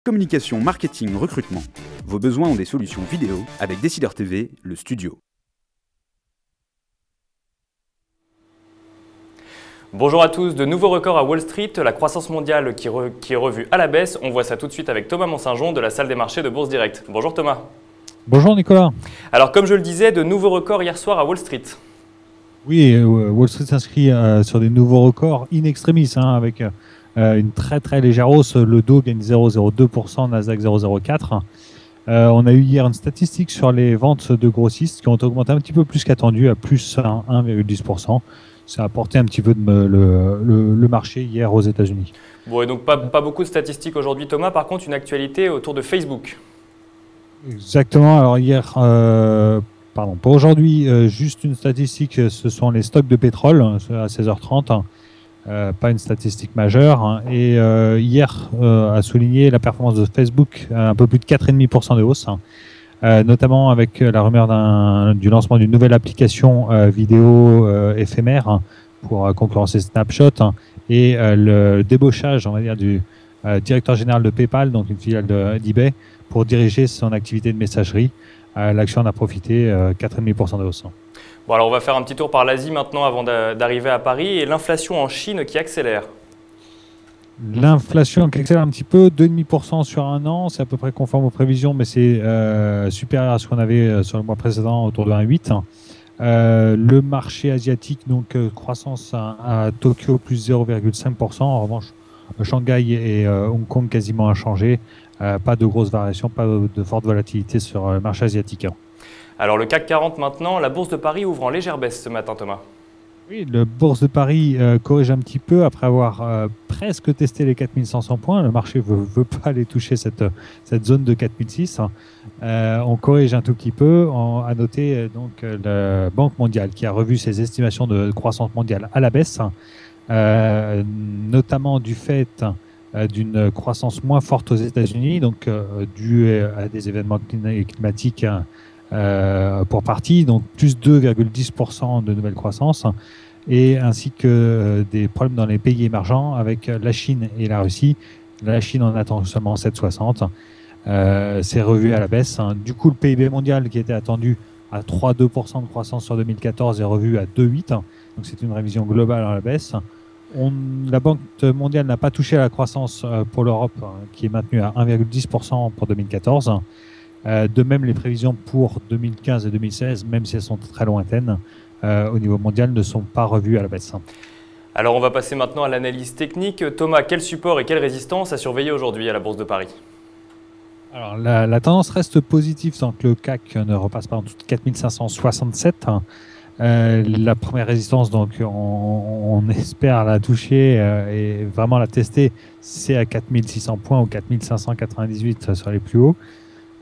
Communication, marketing, recrutement. Vos besoins ont des solutions vidéo avec Décideur TV, le studio. Bonjour à tous, de nouveaux records à Wall Street, la croissance mondiale qui est revue à la baisse. On voit ça tout de suite avec Thomas Monsaingeon de la salle des marchés de Bourse Direct. Bonjour Thomas. Bonjour Nicolas. Alors comme je le disais, de nouveaux records hier soir à Wall Street. Oui, Wall Street s'inscrit sur des nouveaux records in extremis, avec une très légère hausse. Le Dow gagne 0,02%, Nasdaq 0,04%. On a eu hier une statistique sur les ventes de grossistes qui ont augmenté un petit peu plus qu'attendu, à plus 1,10%. Ça a apporté un petit peu le marché hier aux États-Unis. Bon, et donc pas beaucoup de statistiques aujourd'hui Thomas, par contre une actualité autour de Facebook. Exactement, alors hier, pour aujourd'hui, juste une statistique, ce sont les stocks de pétrole à 16h30. Pas une statistique majeure. Et hier, a souligné la performance de Facebook, un peu plus de 4,5% de hausse, notamment avec la rumeur du lancement d'une nouvelle application vidéo éphémère pour concurrencer Snapchat, et le débauchage, on va dire, du directeur général de PayPal, donc une filiale d'eBay, pour diriger son activité de messagerie. L'action en a profité, 4,5% de hausse. Bon, alors on va faire un petit tour par l'Asie maintenant avant d'arriver à Paris, et l'inflation en Chine qui accélère. L'inflation qui accélère un petit peu, 2,5% sur un an, c'est à peu près conforme aux prévisions, mais c'est supérieur à ce qu'on avait sur le mois précédent, autour de 1,8%. Le marché asiatique, donc croissance à Tokyo plus 0,5%. En revanche, Shanghai et Hong Kong quasiment inchangés. Pas de grosses variations, pas de forte volatilité sur le marché asiatique. Alors le CAC 40 maintenant, la bourse de Paris ouvre en légère baisse ce matin Thomas. Oui, le bourse de Paris corrige un petit peu après avoir presque testé les 4500 points. Le marché ne veut pas aller toucher cette zone de 4600. On corrige un tout petit peu. À noter donc la Banque mondiale qui a revu ses estimations de croissance mondiale à la baisse, notamment du fait d'une croissance moins forte aux États-Unis, donc due à des événements climatiques pour partie, donc plus 2,10% de nouvelle croissance, et ainsi que des problèmes dans les pays émergents avec la Chine et la Russie. La Chine en attend seulement 7,60. C'est revu à la baisse. Du coup, le PIB mondial qui était attendu à 3,2% de croissance sur 2014 est revu à 2,8%. Donc c'est une révision globale à la baisse. La Banque mondiale n'a pas touché à la croissance pour l'Europe, qui est maintenue à 1,10% pour 2014. De même, les prévisions pour 2015 et 2016, même si elles sont très lointaines, au niveau mondial, ne sont pas revues à la baisse. Alors on va passer maintenant à l'analyse technique. Thomas, quel support et quelle résistance à surveiller aujourd'hui à la Bourse de Paris? Alors la tendance reste positive tant que le CAC ne repasse pas en dessous de 4567. La première résistance, donc on espère la toucher et vraiment la tester, c'est à 4600 points ou 4598 sur les plus hauts.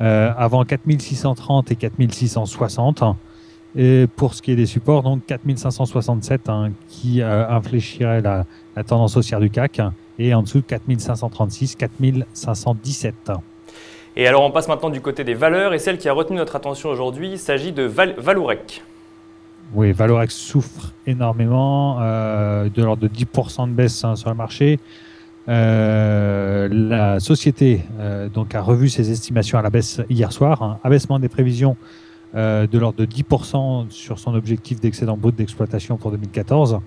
Avant 4630 et 4660. Et pour ce qui est des supports, donc 4567 qui infléchirait la tendance haussière du CAC, et en dessous de 4536, 4517. Et alors on passe maintenant du côté des valeurs, et celle qui a retenu notre attention aujourd'hui, il s'agit de Vallourec. Oui, Vallourec souffre énormément, de l'ordre de 10% de baisse sur le marché. La société donc a revu ses estimations à la baisse hier soir, abaissement des prévisions de l'ordre de 10% sur son objectif d'excédent brut d'exploitation pour 2014.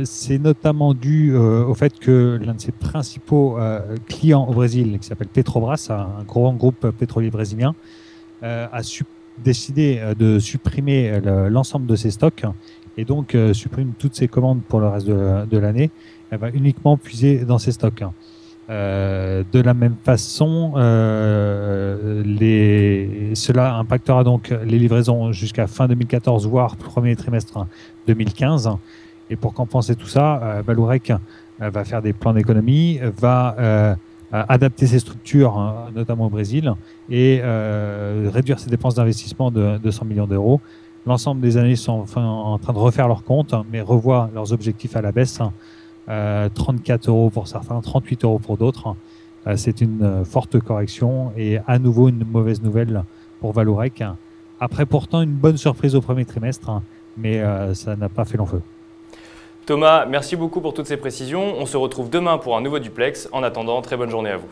C'est notamment dû au fait que l'un de ses principaux clients au Brésil, qui s'appelle Petrobras, un grand groupe pétrolier brésilien, a décidé de supprimer l'ensemble de ses stocks, et donc supprime toutes ses commandes pour le reste de l'année. Elle va uniquement puiser dans ses stocks. De la même façon, cela impactera donc les livraisons jusqu'à fin 2014, voire premier trimestre 2015. Et pour compenser tout ça, Vallourec va faire des plans d'économie, va adapter ses structures, notamment au Brésil, et réduire ses dépenses d'investissement de 200 millions d'euros. L'ensemble des analystes sont en train de refaire leurs comptes, mais revoient leurs objectifs à la baisse. 34 € pour certains, 38 € pour d'autres. C'est une forte correction et à nouveau une mauvaise nouvelle pour Vallourec. Après pourtant une bonne surprise au premier trimestre, mais ça n'a pas fait long feu. Thomas, merci beaucoup pour toutes ces précisions. On se retrouve demain pour un nouveau duplex. En attendant, très bonne journée à vous.